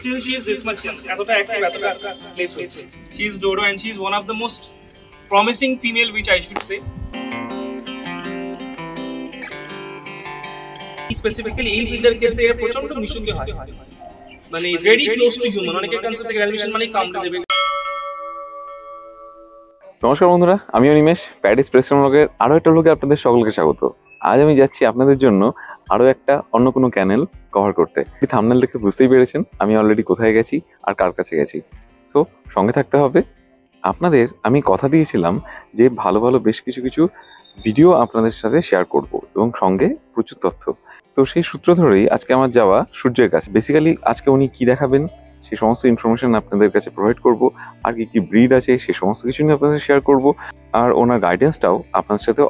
still she is this much young. এতটা active, এতটা play করছে. She is Dodo and she is one of the most promising female, which I should say. Specifically এই ব্রিডের ক্ষেত্রে প্রচন্ড মিশুকে হয়, মানে very close to human. অনেকে কনসেপ্ট থেকে ডেলমেশিয়ান মানে কামড়ে দেবে। নমস্কার বন্ধুরা, আমি অনিমেষ, প্যাডিস প্রেসিডেন্ট ব্লগের আরো একটা ব্লগে আপনাদের সকলকে স্বাগত। আজ আমি যাচ্ছি আপনাদের জন্য আরো একটা অন্য কোনো চ্যানেল কভার করতে। থাম্বনেল দেখে বুঝতেই পেরেছেন আমি অলরেডি কোথায় গেছি আর কার কাছে গেছি। সো সঙ্গে থাকতে হবে। আপনাদের আমি কথা দিয়েছিলাম যে ভালো ভালো বেশ কিছু ভিডিও আপনাদের সাথে শেয়ার করব এবং সঙ্গে প্রচুর তথ্য। তো সেই সূত্র ধরেই আজকে আমার যাওয়া সূর্যের কাছে। বেসিক্যালি আজকে উনি কি দেখাবেন সেই সমস্ত ইনফরমেশন আপনাদের কাছে প্রোভাইড করব, আর কি ব্রিড আছে সেই সমস্ত কিছু নিয়ে আপনাদের শেয়ার করব, আর ওনার গাইডেন্সটাও আপনাদের সাথে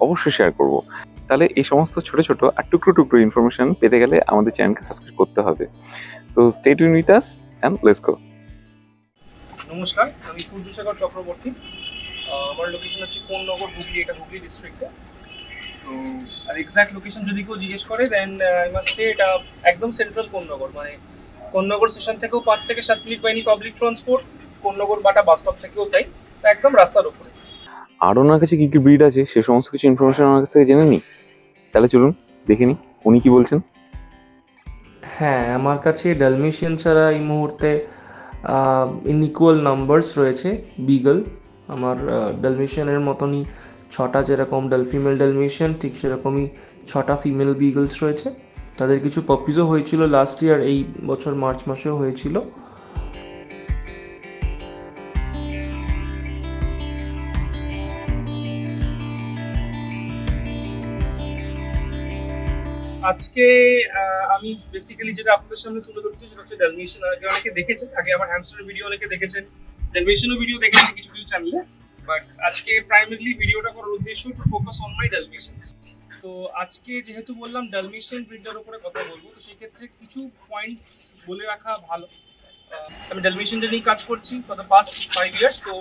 অবশ্যই শেয়ার করব। তাহলে এই সমস্ত ছোট আর টুকরো ইনফরমেশন পেতে গেলে আমাদের চ্যানেলকে সাবস্ক্রাইব করতে হবে। তো stay tune with us and let's go. নমস্কার, আমি সূর্যশেখর চক্রবর্তী। আমার লোকেশন হচ্ছে কোন্নগর, হুগলি। এটা হুগলি ডিস্ট্রিক্টে। তো আর এক্সাক্ট লোকেশন যদি কেউ জিজ্ঞেস করে দেন আই মাস্ট সে এটা একদম সেন্ট্রাল কোন্নগর, মানে কোন্নগর স্টেশন থেকেও 5 থেকে 7 মিনিট বাইনি পাবলিক ট্রান্সপোর্ট, কোন্নগর বাটা বাস স্টপ থেকেও তাই, একদম রাস্তার উপরে। আর ওনার কাছে কি ব্রিড আছে সে সমস্ত কিছু ইনফরমেশন ওনার কাছ থেকে জেনে নিই। তাহলে চলুন দেখে নিই উনি কি বলছেন। হ্যাঁ, আমার কাছে ডালমেশিয়ান ছাড়া এই মুহূর্তে ইনইকুয়াল নাম্বারস রয়েছে বিগল। আমার ডালমেশিয়ানের মতনই 6টা যেরকম ফিমেল ডালমেশিয়ান, ঠিক সেরকমই 6টা ফিমেল বিগলস রয়েছে। তাদের কিছু পপিজও হয়েছিল লাস্ট ইয়ার, এই বছর মার্চ মাসেও হয়েছিল। আজকে আমি বেসিক্যালি যেটা আপনাদের সামনে তুলে ধরছি সেটা হচ্ছে ডালমেশিয়ান। আগে অনেকে দেখেছেন, আগে আমার হ্যামস্টারের ভিডিও অনেকে দেখেছেন, ডালমেশিয়ানও ভিডিও দেখেছেন কিছু চ্যানেলে। বাট আজকে প্রাইমারিলি ভিডিওটা করার উদ্দেশ্য টু ফোকাস অন মাই ডালমেশিয়ানস। তো আজকে যেহেতু বললাম ডালমেশিয়ান ব্রিডের উপরে কথা বলবো, তো সেই ক্ষেত্রে কিছু পয়েন্টস বলে রাখা ভালো। আমি ডালমেশিয়ানটা নিয়ে কাজ করছি ফর দ্য পাস্ট 5 ইয়ার্স। তো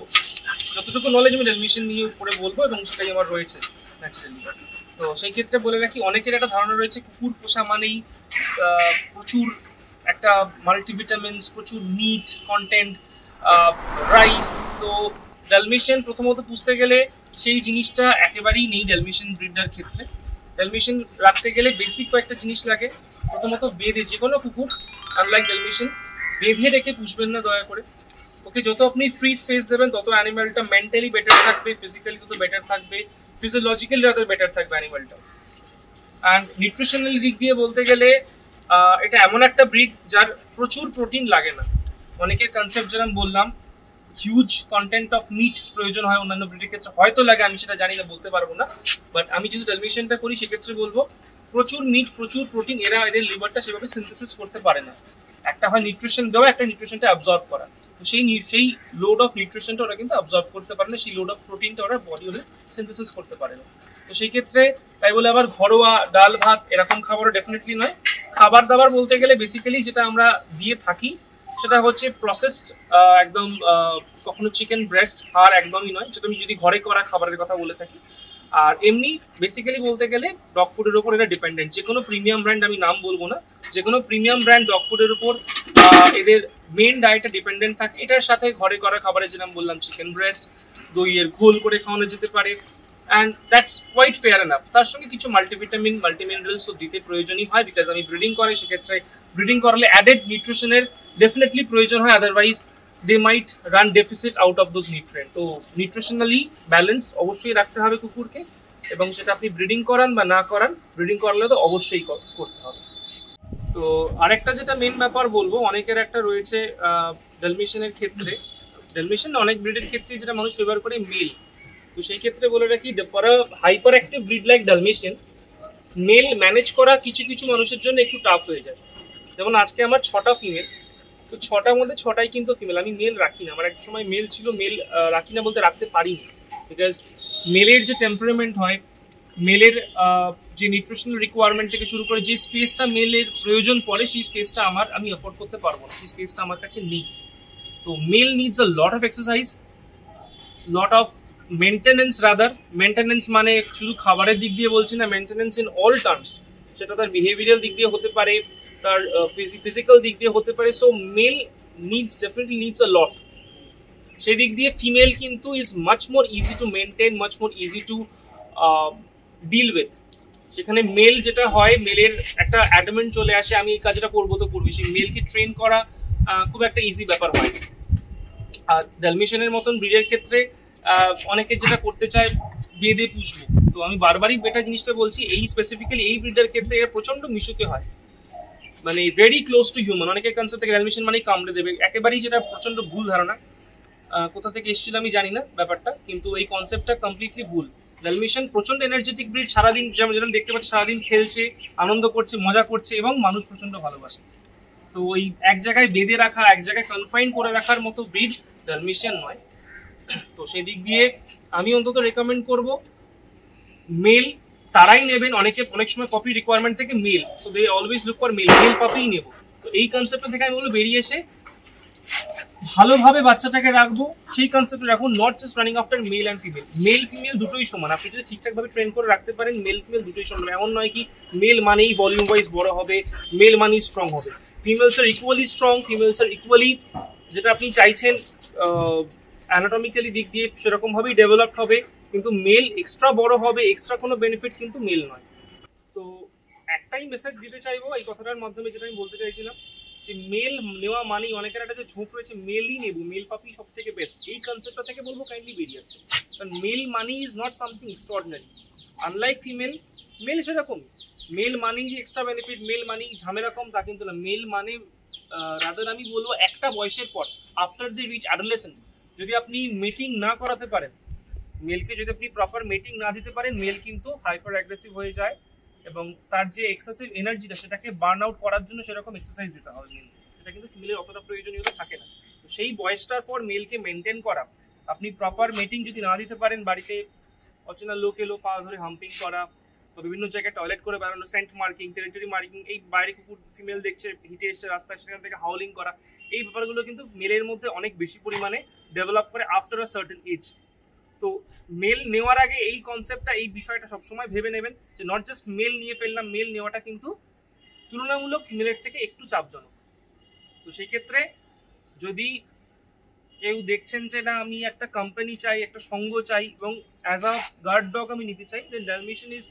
যতটুকু নলেজ আমি ডালমেশিয়ান নিয়ে উপরে বলবো এবং সেটাই আমার রয়েছে ন্যাচারালি। তো সেই ক্ষেত্রে বলে রাখি, অনেকের একটা ধারণা রয়েছে কুকুর পোষা মানেই প্রচুর একটা মাল্টিভিটামিনস, প্রচুর মিট কন্টেন্ট, রাইস। তো ডালমেশিয়ান প্রথমত পুষতে গেলে সেই জিনিসটা একেবারেই নেই ডালমেশিয়ান ব্রিডার ক্ষেত্রে। ডালমেশিয়ান রাখতে গেলে বেসিক কয়েকটা জিনিস লাগে। প্রথমত বেঁধে, যে কোনো কুকুর আনলাইক ডালমেশিয়ান বেঁধে রেখে পুষবেন না দয়া করে। ওকে যত আপনি ফ্রি স্পেস দেবেন তত অ্যানিমালটা মেন্টালি বেটার থাকবে, ফিজিক্যালি তত বেটার থাকবে, ফিজিওলজিক্যালি রাদার বেটার থাকবে অ্যানিমালটা। অ্যান্ড নিউট্রিশনাল দিক দিয়ে বলতে গেলে এটা এমন একটা ব্রিড যার প্রচুর প্রোটিন লাগে না। অনেকের কনসেপ্ট যেরকম বললাম, হিউজ কন্টেন্ট অফ মিট প্রয়োজন হয় অন্যান্য ব্রিডের ক্ষেত্রে, হয়তো লাগে, আমি সেটা জানি না, বলতে পারবো না। বাট আমি যেহেতু ডালমেশিয়ানটা করি সেক্ষেত্রে বলবো প্রচুর মিট, প্রচুর প্রোটিন, এদের লিভারটা সেভাবে সিনথেসিস করতে পারে না। একটা হয় নিউট্রিশন দেওয়া, একটা নিউট্রিশনটা অ্যাবজর্ব করা। তো সেই লোড অফ নিউট্রিশনটা ওরা কিন্তু অ্যাবজর্ব করতে পারে না, সেই লোড অফ প্রোটিনটা ওরা বডি ওদের সিনথেসিস করতে পারে না। তো সেই ক্ষেত্রে তাই বলে আবার ঘরোয়া ডাল ভাত এরকম খাবারও ডেফিনেটলি নয়। খাবার দাবার বলতে গেলে বেসিক্যালি যেটা আমরা দিয়ে থাকি সেটা হচ্ছে প্রসেসড, একদম কখনো চিকেন ব্রেস্ট, হাড় একদমই নয়, যেটা আমি যদি ঘরে করা খাবারের কথা বলে থাকি। আর এমনি বেসিক্যালি বলতে গেলে ডগ ফুডের উপর এটা ডিপেন্ডেন্ট। যে কোনো প্রিমিয়াম ব্র্যান্ড, আমি নাম বলবো না, যে কোনো প্রিমিয়াম ব্র্যান্ড ডগ ফুডের উপর এদের মেন ডায়েটে ডিপেন্ডেন্ট থাকে। এটার সাথে ঘরে করা খাবারের যেরকম বললাম চিকেন ব্রেস্ট, দইয়ের ঘোল করে খাওয়ানো যেতে পারে, and that's quite fair enough. তার সঙ্গে কিছু মাল্টিভিটামিন, মাল্টিমিনারেলসও দিতে প্রয়োজনই হয়, বিকজ আমি ব্রিডিং করে, সেক্ষেত্রে ব্রিডিং করালে অ্যাডেড নিউট্রিশনের ডেফিনেটলি প্রয়োজন হয়, otherwise they might run deficit out of those nutrient. তো নিউট্রিশনালি ব্যালেন্স অবশ্যই রাখতে হবে কুকুরকে, এবং সেটা আপনি ব্রিডিং করান বা না করান, ব্রিডিং করালে তো অবশ্যই করতে হবে। তো আরেকটা যেটা মেন ব্যাপার বলবো, অনেকের একটা রয়েছে ডালমেশিয়ানের ক্ষেত্রে, ডালমেশিয়ান অনেক ব্রিডের ক্ষেত্রে যেটা মানুষ ফেভার করে মেল। তো সেই ক্ষেত্রে বলে রাখি, for a hyper active breed like Dalmatian, male manage করা কিছু মানুষের জন্য একটু টাফ হয়ে যায়। যেমন আজকে আমার 6টা ফিমেল, তো 6টার মধ্যে 6টাই কিন্তু ফিমেল। আমি মেল রাখি না, আমার এক সময় মেল ছিল, মেল রাখি না বলতে রাখতে পারিনি, বিকজ মেলের যে টেম্পারামেন্ট হয়, মেলের যে নিউট্রিশনাল রিকোয়ারমেন্ট থেকে শুরু করে যে স্পেসটা মেলের প্রয়োজন পড়ে, সেই স্পেসটা আমি অ্যাফোর্ড করতে পারবো না, সেই স্পেসটা আমার কাছে নেই। তো male needs a lot of exercise, lot of maintenance, rather maintenance মানে শুধু খাবারের দিক দিয়ে বলছি না, মেনটেনেন্স ইন অল টার্মস। সেটা তার বিহেভিয়ারাল দিক দিয়ে হতে পারে, তার ফিজিক্যাল দিক দিয়ে হতে পারে। So male definitely needs a lot. সেই দিক দিয়ে ফিমেল কিন্তু is much more easy to maintain, much more easy to deal with. সেখানে মেল যেটা হয়, মেলের একটা অ্যাডামেন্ট চলে আসে, আমি এই কাজটা করবো তো করবি। সেই মেলকে ট্রেন করা খুব একটা ইজি ব্যাপার হয়। আর ড্যালমেশিয়ানের মতন ব্রিডের ক্ষেত্রে অনেকে যেটা করতে চায় বেঁধে পুষবো, তো আমি বারবারই বেটার জিনিসটা বলছি, এই স্পেসিফিক্যালি এই ব্রিডের ক্ষেত্রে এর প্রচন্ড মিশুকে হয়, মানে ভেরি ক্লোজ টু হিউম্যান। অনেকের কনসেপ্ট থেকে ড্যালমেশিয়ান মানেই কামড়ে দেবে, একেবারেই যেটা প্রচন্ড ভুল ধারণা। কোথা থেকে এসেছিল আমি জানি না ব্যাপারটা, কিন্তু এই কনসেপ্টটা কমপ্লিটলি ভুল। ড্যালমেশিয়ান প্রচন্ড এনার্জেটিক ব্রিড, সারাদিন যেমন দেখতে পাচ্ছি সারাদিন খেলছে, আনন্দ করছে, মজা করছে এবং মানুষ প্রচন্ড ভালোবাসে। তো ওই এক জায়গায় বেঁধে রাখা, এক জায়গায় কনফাইন করে রাখার মতো ব্রিড ড্যালমেশিয়ান নয়। তো সেই দিক দিয়ে আমি অন্তত রেকমেন্ড করব মেল তারাই নেবেন। অনেক সময় পপি রিকোয়ারমেন্ট থেকে male, so they always look for male puppy নেব। তো এই কনসেপ্টটা থেকে আমি বলবো বেরিয়ে এসে ভালোভাবে বাচ্চাটাকে রাখবো, সেই কনসেপ্টে রাখুন, not just running after male and female. Male female দুটোই সমান, আপনি যদি ঠিকঠাকভাবে ট্রেন করে রাখতে পারেন মেল ফিমেল দুটোই সমান। এমন নয় কি মেল মানেই ভলিউম ওয়াইজ বড় হবে, মেল মানেই স্ট্রং হবে। Females are equally strong, females are equally যেটা আপনি চাইছেন অ্যানাটমিক্যালি দিক দিয়ে সেরকম ভাবেই ডেভেলপড হবে, কিন্তু মেল এক্সট্রা বড় হবে, এক্সট্রা কোনো বেনিফিট কিন্তু মেল নয়। তো একটাই মেসেজ দিতে চাইবো এই কথাটার মাধ্যমে, যেটা আমি বলতে চাইছিলাম যে মেল নেওয়া মানেই অনেকের একটা যে ঝোঁক রয়েছে মেলই নেবো, মেল পাপি সব থেকে বেস্ট, এই কনসেপ্টটা থেকে বলবো কাইন্ডলি বেরিয়ে আসতে। কারণ male money is not something extraordinary, unlike female. Male সেরকম, মেল মানি যে এক্সট্রা বেনিফিট, মেল মানি ঝামেলা কম তা কিন্তু না। মেল মানে রাদার আমি বলবো একটা বয়সের পর, আফটার দি রিচ অ্যাডোলেসেন্ট, যদি আপনি মিটিং না করাতে পারেন মেলকে, যদি আপনি প্রপার মিটিং না দিতে পারেন, মেল কিন্তু হাইপার অ্যাগ্রেসিভ হয়ে যায় এবং তার যে এক্সেসিভ এনার্জিটা সেটাকে বার্ন আউট করার জন্য সেরকম এক্সারসাইজ দিতে হবে মেলকে, সেটা কিন্তু ফিমেলের অতটা প্রয়োজনীয়তা থাকে না। তো সেই বয়সটার পর মেলকে মেনটেন করা, আপনি প্রপার মিটিং যদি না দিতে পারেন, বাড়িতে অচেনা লোক এলো পা ধরে হাম্পিং করা, বা বিভিন্ন জায়গায় টয়লেট করে বেড়ানো, সেন্ট মার্কিং, টেরিটরি মার্কিং, এই বাইরে কুকুর ফিমেল দেখছে হিটে এসছে রাস্তায় সেখান থেকে হাউলিং করা, এই ব্যাপারগুলো কিন্তু মেলের মধ্যে অনেক বেশি পরিমাণে ডেভেলপ করে আফটার আ সার্টেন এজ। তো মেল নেওয়ার আগে এই কনসেপ্টটা, এই বিষয়টা সবসময় ভেবে নেবেন যে নট জাস্ট মেল নিয়ে ফেললাম, মেল নেওয়াটা কিন্তু তুলনামূলক ফিমেলের থেকে একটু চাপজনক। তো সেই ক্ষেত্রে যদি কেউ দেখছেন যে না আমি একটা কোম্পানি চাই, একটা সঙ্গ চাই এবং অ্যাজ আ গার্ড ডগ আমি নিতে চাই, then Dalmatian is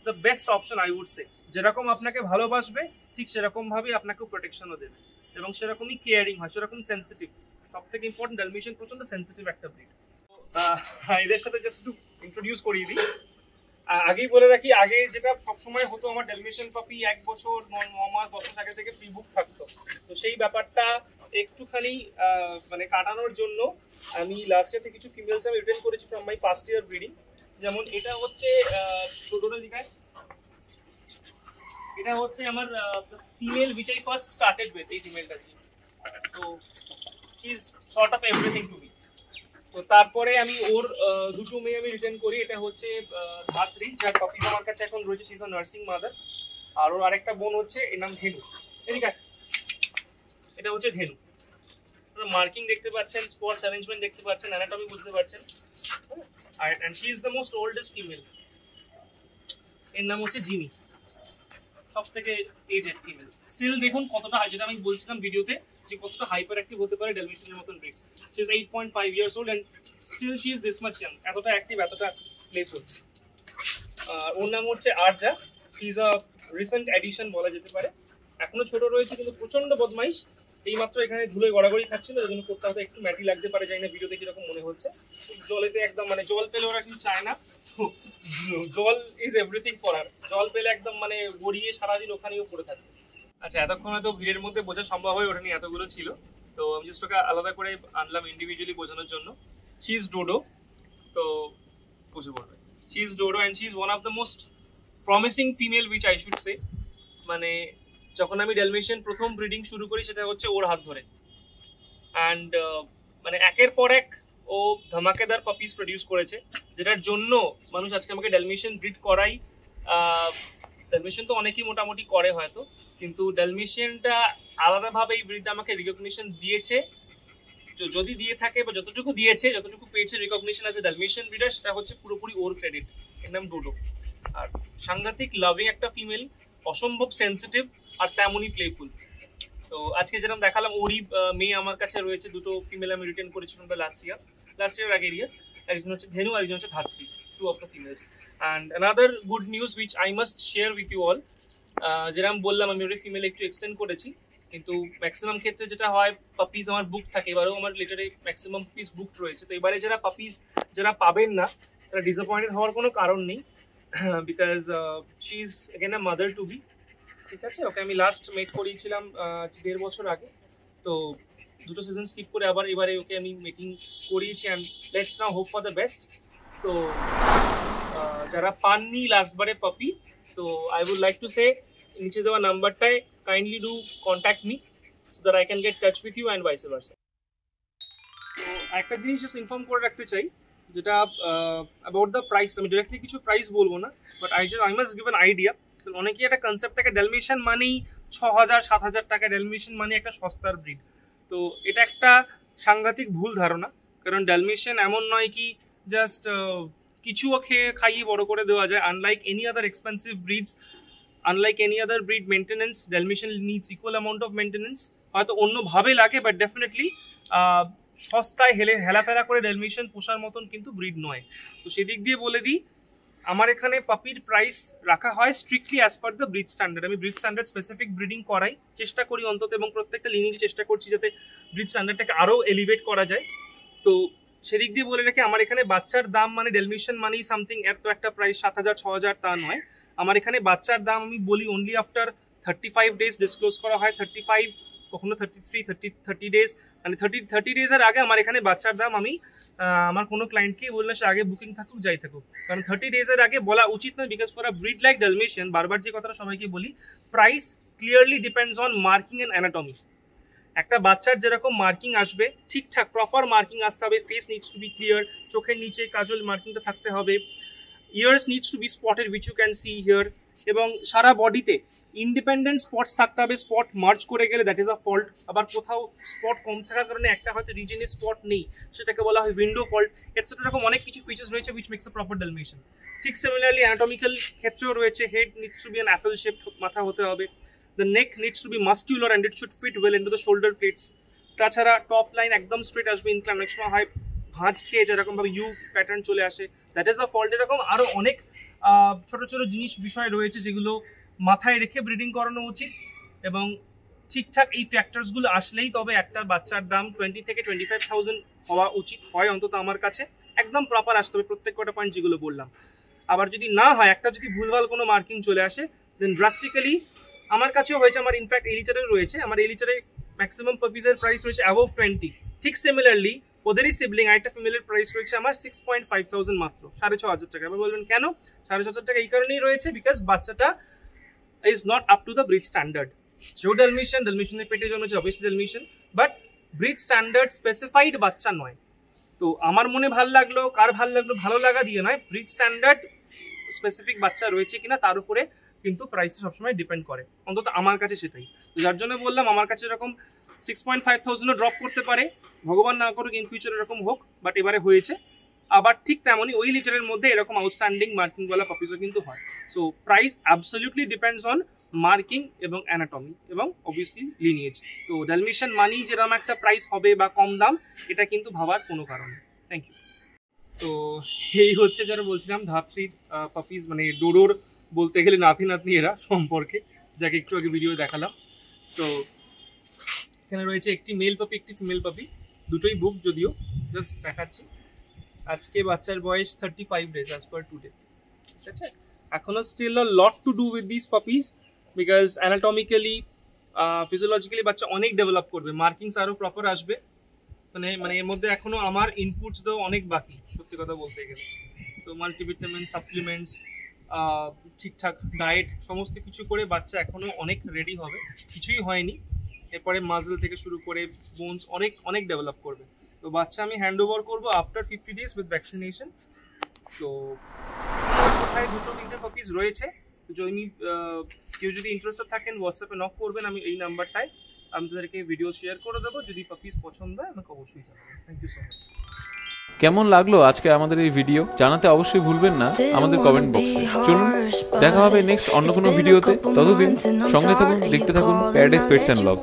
the best option I would say. যেরকম আপনাকে ভালোবাসবে ঠিক সেরকম ভাবে আপনাকেও প্রোটেকশনও দেবে এবং সেরকমই কেয়ারিং হয়, সেরকম সেন্সিটিভ। সব থেকে ইম্পর্টেন্ট, ড্যালমেশিয়ান প্রচন্ড সেন্সিটিভ একটা ব্রিড। এদের সাথে জাস্ট একটু ইন্ট্রোডিউস করিয়ে দিই। আগেই বলে রাখি, আগে যেটা সবসময় হতো আমার ড্যালমেশিয়ান পাপি 1 বছর 9 মাস 10 মাস আগে থেকে প্রি বুক থাকতো। তো সেই ব্যাপারটা একটুখানি মানে কাটানোর জন্য আমি লাস্ট ইয়ারতে কিছু ফিমেলস আমি রিটার্ন করেছি from my past year breeding. যেমন এটা হচ্ছে টোটোটা দিকায়, এটা হচ্ছে আমার female which I first started with, এই ফিমেলটা দিয়ে। তো she is sort of everything to me। তো তারপরে আমি ওর দুটো মেয়ে আমি রিটার্ন করি। এটা হচ্ছে ধাত্রী, যার পাপি আমার কাছে এখন রয়েছে, she is a nursing mother. আর ওর আরেকটা বোন হচ্ছে, এর নাম ধেনু। এদিকে এটা হচ্ছে ধেনু। মার্কিং দেখতে পাচ্ছেন, স্পটস অ্যারেঞ্জমেন্ট দেখতে পাচ্ছেন, অ্যানাটমি বুঝতে পারছেন। And she is the most oldest female. এর নাম হচ্ছে জিমি, সব থেকে এজেড ফিমেল। স্টিল দেখুন কতটা, যেটা আমি বলছিলাম ভিডিওতে যে কতটা হাইপার অ্যাক্টিভ হতে পারে ড্যালমেশিয়ানের মতন breed. She is 8.5 years old and still she is this much young, এতটা অ্যাক্টিভ, এতটা প্লেফুল। ওর নাম হচ্ছে Arja. She is a recent addition বলা যেতে পারে। এখনো ছোট রয়েছে কিন্তু প্রচন্ড বদমাইশ। এইমাত্র এখানে ঝুলে গড়াগড়ি খাচ্ছিল, এই জন্য করতে হয়তো একটু ম্যাটি লাগতে পারে, জানি না ভিডিওতে কিরকম মনে হচ্ছে। জলেতে একদম মানে জল পেলে ওরা কিন্তু চায় না, জল ইজ এভরিথিং ফর হার। জল পেলে একদম মানে গড়িয়ে সারাদিন ওখানেও পড়ে থাকে। আচ্ছা, এতক্ষণ হয়তো ভিড়ের মধ্যে বোঝা সম্ভব হয়ে ওঠেনি, এতগুলো ছিল, তো আমি জাস্ট ওকে আলাদা করে আনলাম ইন্ডিভিজুয়ালি বোঝানোর জন্য। শি ইজ ডোডো, তো বুঝে পড়বে। She is Dodo and she is one of the most promising female which I should say. মানে যখন আমি ড্যালমেশিয়ান প্রথম ব্রিডিং শুরু করি সেটা হচ্ছে ওর হাত ধরে, অ্যান্ড মানে একের পর এক ও ধামাকেদার পাপিস প্রডিউস করেছে, যেটার জন্য মানুষ আজকে আমাকে ড্যালমেশিয়ান ব্রিড করাই। ড্যালমেশিয়ান তো অনেকেই মোটামুটি করে হয়তো, কিন্তু ড্যালমেশিয়ানটা আলাদাভাবে এই ব্রিডটা আমাকে রিকগনিশন দিয়েছে। যদি দিয়ে থাকে বা যতটুকু দিয়েছে, যতটুকু পেয়েছে রিকগনিশন অ্যাজ এ ড্যালমেশিয়ান ব্রিডার, সেটা হচ্ছে পুরোপুরি ওর ক্রেডিট। এর নাম ডোডো। আর সাংঘাতিক লাভিং একটা ফিমেল, অসম্ভব সেন্সিটিভ, আর তেমনই প্লেফুল। তো আজকে যেরকম দেখালাম ওরই মেয়ে আমার কাছে রয়েছে, দুটো ফিমেল আমি রিটেন করেছিলাম লাস্ট ইয়ার আগের ইয়ার। একজন হচ্ছে ধেনু আর একজন হচ্ছে ধাত্রী, 2 of the females. And another good news which I must share with you all, যেরকম বললাম আমি ওটা ফিমেল একটু এক্সটেন্ড করেছি, কিন্তু ম্যাক্সিমাম ক্ষেত্রে যেটা হয় পাপিজ আমার বুক থাকে, এবারেও আমার লিটারে ম্যাক্সিমাম পাপিজ বুকড রয়েছে। তো এবারে যারা পাপিজ যারা পাবেন না তারা ডিসঅ্যাপয়েন্টেড হওয়ার কোনো কারণ নেই, because she is again a mother to be. ঠিক আছে, ওকে আমি লাস্ট মেট করিয়েছিলাম 1.5 বছর আগে, তো দুটো সিজন স্কিপ করে আবার এবারে ওকে আমি মিটিং করিয়েছি। And let's now hope for the best. তো যারা পাননি লাস্টবারে পাপি, তো I would like to say নিচে দেওয়া নাম্বারটায় kindly do contact me so that I can get touch with you and vice versa. তো একটা জিনিস জাস্ট ইনফর্ম করে রাখতে চাই, যেটা অ্যাবাউট দ্য প্রাইস। আমি ডিরেক্টলি কিছু প্রাইস বলবো না, but I must give an idea. অনেকেই একটা কনসেপ্ট থাকে ড্যালমেশিয়ান মানেই 6,000-7,000 টাকা, ড্যালমেশিয়ান মানে একটা সস্তার ব্রিড। তো এটা একটা সাংঘাতিক ভুল ধারণা, কারণ ড্যালমেশিয়ান এমন নয় কি জাস্ট কিছুও খাইয়ে বড় করে দেওয়া যায়। Unlike any other expensive breeds, unlike any other breed maintenance, Dalmatian needs equal amount of maintenance. হয়তো অন্যভাবে লাগে, বাট ডেফিনেটলি সস্তায় হেলাফেলা করে ড্যালমেশিয়ান পোষার মতন কিন্তু ব্রিড নয়। তো সেদিক দিয়ে বলে দিই, আমার এখানে পাপির প্রাইস রাখা হয় strictly as per the breed standard. আমি ব্রিড স্ট্যান্ডার্ড স্পেসিফিক ব্রিডিং করাই চেষ্টা করি অন্তত, এবং প্রত্যেকটা লিনিজে চেষ্টা করছি যাতে ব্রিড স্ট্যান্ডার্ডটাকে আরও এলিভেট করা যায়। তো সেদিক দিয়ে বলে রেখে আমার এখানে বাচ্চার দাম মানে ড্যালমেশিয়ান মানেই সামথিং এত একটা প্রাইস 7,000-6,000 তা নয়। আমার এখানে বাচ্চার দাম আমি বলি অনলি আফটার 35 ডেজ ডিসক্লোজ করা হয়, 35 কখনো 33, 30 ডেজ, মানে 30 ডেজের আগে আমার এখানে বাচ্চার দাম আমি আমার কোনো ক্লায়েন্টকেই বললে সে আগে বুকিং থাকুক যাই থাকুক, কারণ 30 ডেজের আগে বলা উচিত নয়। Because for a breed like Dalmatian, বারবার যে কথাটা সবাইকে বলি, price clearly depends on marking and anatomy. একটা বাচ্চার যেরকম মার্কিং আসবে, ঠিকঠাক প্রপার মার্কিং আসতে হবে, face needs to be clear, চোখের নিচে কাজল মার্কিংটা থাকতে হবে, ears needs to be spotted which you can see here, এবং সারা বডিতে ইন্ডিপেন্ডেন্ট স্পটস থাকতে হবে। স্পট মার্চ করে গেলে দ্যাট ইজ আ ফল্ট। আবার কোথাও স্পট কম থাকার কারণে একটা হয়তো রিজনে স্পট নেই, সেটাকে বলা হয় উইন্ডো ফল্ট, এটসেট্রা। এরকম অনেক কিছু ফিচার্স রয়েছে উইচ মেক্স আ প্রপার ড্যালমেশিয়ান। ঠিক সিমিলারলি অ্যানাটমিক্যাল ক্ষেত্রেও রয়েছে, head needs to be an Apple shaped মাথা হতে হবে, the neck needs to be muscular and it should fit well into the shoulder plates. তাছাড়া টপ লাইন একদম straight আসবে, incline অনেক সময় হয় ভাঁজ খেয়ে যেরকম ভাবে ইউ প্যাটার্ন চলে আসে, দ্যাট ইজ আ ফল্ট। এরকম আরো অনেক ছোট ছোট জিনিস বিষয় রয়েছে যেগুলো মাথায় রেখে ব্রিডিং করানো উচিত, এবং ঠিকঠাক এই ফ্যাক্টরসগুলো আসলেই তবে একটা বাচ্চার দাম 20 থেকে 25,000 হওয়া উচিত হয় অন্তত আমার কাছে। একদম প্রপার আসতে হবে প্রত্যেক কটা পয়েন্ট যেগুলো বললাম। আবার যদি না হয়, একটা যদি ভুলভাল কোনো মার্কিং চলে আসে, দেন ড্রাস্টিক্যালি, আমার কাছেও হয়েছে, আমার ইনফ্যাক্ট এই লিটারেও রয়েছে, আমার এই লিটারে ম্যাক্সিমাম পাপিজের প্রাইস রয়েছে অ্যাবভ 20। ঠিক সিমিলারলি ওদেরই সিবলিং আরেকটা ফিমেলের প্রাইস রয়েছে আমার 6,500 মাত্র, 6,500 টাকা। আপনি বলবেন কেন 6,500 টাকা? এই কারণেই রয়েছে বিকজ বাচ্চাটা is not up to the breed standard. সেও ড্যালমেশিয়ানের পেটে জন্মেছে, obviously Dalmatian, but breed standard specified বাচ্চা নয়। তো আমার মনে ভালো লাগলো, কার ভালো লাগলো, ভালো লাগা দিয়ে নয়, ব্রিড স্ট্যান্ডার্ড স্পেসিফিক বাচ্চা রয়েছে কিনা তার উপরে কিন্তু প্রাইস সবসময় ডিপেন্ড করে, অন্তত আমার কাছে সেটাই। যার জন্য বললাম আমার কাছে এরকম 6,500 ড্রপ করতে পারে, ভগবান না করুক ইন ফিউচার এরকম হোক, বাট এবারে হয়েছে। আবার ঠিক তেমনই ওই লিটারের মধ্যে এরকম আউটস্ট্যান্ডিং মার্কিংওয়ালা পাপিজও কিন্তু হয়। So price absolutely depends on marking এবং অ্যানাটমি এবং অবভিয়াসলি লিনিয়েজ। তো ড্যালমেশিয়ান মানেই যেরকম একটা প্রাইস হবে বা কম দাম, এটা কিন্তু ভাবার কোনো কারণ নেই। Thank you. তো এই হচ্ছে যারা বলছিলাম ধাত্রীর পাপিজ, মানে ডোডোর বলতে গেলে নাতি এরা সম্পর্কে, যাকে একটু আগে ভিডিও দেখালাম। তো এখানে রয়েছে একটি মেল পাপি, একটি ফিমেল পাপি, দুটোই বুক, যদিও জাস্ট দেখাচ্ছি। আজকে বাচ্চার বয়স 35 ডেজ অ্যাজ পার টুডে। ঠিক আছে, এখনো still a lot to do with this puppies, because anatomically physiologically বাচ্চা অনেক ডেভেলপ করবে, মার্কিংস আরও প্রপার আসবে, মানে এর মধ্যে এখনো আমার ইনপুটস দেওয়া অনেক বাকি সত্যি কথা বলতে গেলে। তো মাল্টিভিটামিন, সাপ্লিমেন্টস, ঠিকঠাক ডায়েট, সমস্ত কিছু করে বাচ্চা এখনো অনেক রেডি হবে, কিছুই হয়নি। এরপরে মাসল থেকে শুরু করে বোনস অনেক অনেক ডেভেলপ করবে। তো বাচ্চা আমি হ্যান্ড ওভার করবো আফটার 50 ডেজ উইথ ভ্যাকসিনেশন। তো কোথায় 2-3টে পাপিজ রয়েছে, তো কেউ যদি ইন্টারেস্টেড থাকেন হোয়াটসঅ্যাপে নক করবেন, আমি এই নাম্বারটায় আমি তাদেরকে ভিডিও শেয়ার করে দেবো। যদি পাপিজ পছন্দ হয় আমাকে অবশ্যই জানাবেন। Thank you so much. কেমন লাগলো আজকে আমাদের এই ভিডিও জানাতে অবশ্যই ভুলবেন না আমাদের কমেন্ট বক্সে। চলুন দেখা হবে নেক্সট অন্য কোনো ভিডিওতে, ততদিন সঙ্গে থাকুন, দেখতে থাকুন প্যারাডাইস পেটস অ্যান্ড ব্লগ।